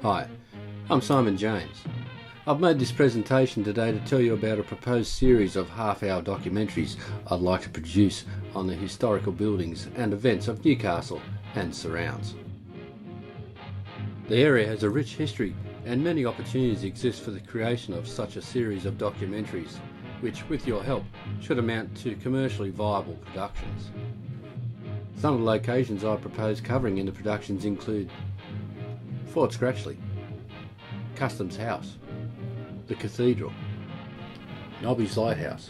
Hi, I'm Simon James. I've made this presentation today to tell you about a proposed series of half-hour documentaries I'd like to produce on the historical buildings and events of Newcastle and surrounds. The area has a rich history and many opportunities exist for the creation of such a series of documentaries, which, with your help, should amount to commercially viable productions. Some of the locations I propose covering in the productions include Fort Scratchley, Customs House, the Cathedral, Nobby's Lighthouse,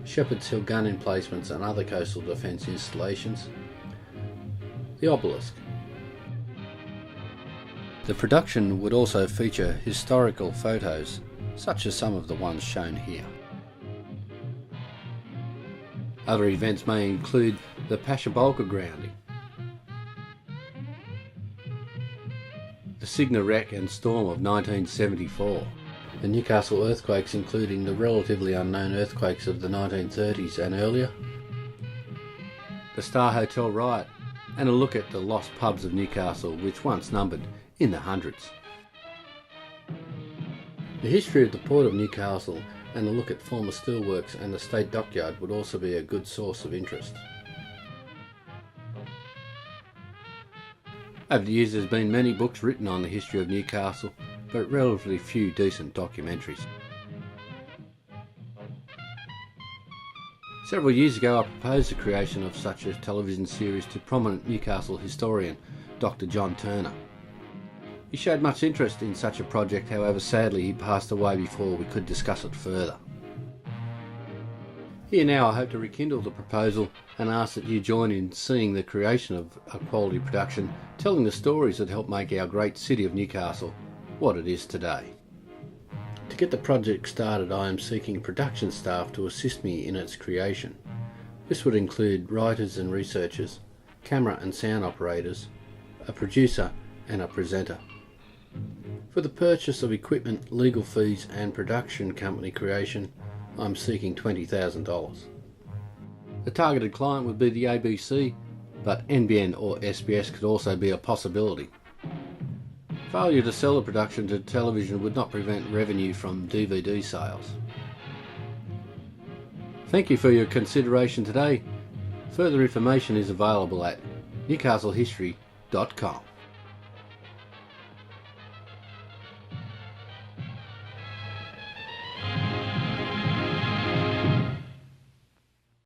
Shepherd's Hill gun emplacements and other coastal defence installations, the Obelisk. The production would also feature historical photos, such as some of the ones shown here. Other events may include the Pashabolka grounding, the Cygna wreck and storm of 1974, the Newcastle earthquakes including the relatively unknown earthquakes of the 1930s and earlier, the Star Hotel riot, and a look at the lost pubs of Newcastle which once numbered in the hundreds. The history of the Port of Newcastle and a look at former steelworks and the State Dockyard would also be a good source of interest. Over the years there's been many books written on the history of Newcastle, but relatively few decent documentaries. Several years ago I proposed the creation of such a television series to prominent Newcastle historian Dr. John Turner. He showed much interest in such a project, however sadly he passed away before we could discuss it further. Here now I hope to rekindle the proposal and ask that you join in seeing the creation of a quality production telling the stories that help make our great city of Newcastle what it is today. To get the project started I am seeking production staff to assist me in its creation. This would include writers and researchers, camera and sound operators, a producer and a presenter. For the purchase of equipment, legal fees and production company creation, I'm seeking $20,000. The targeted client would be the ABC, but NBN or SBS could also be a possibility. Failure to sell the production to television would not prevent revenue from DVD sales. Thank you for your consideration today. Further information is available at newcastlehistory.com.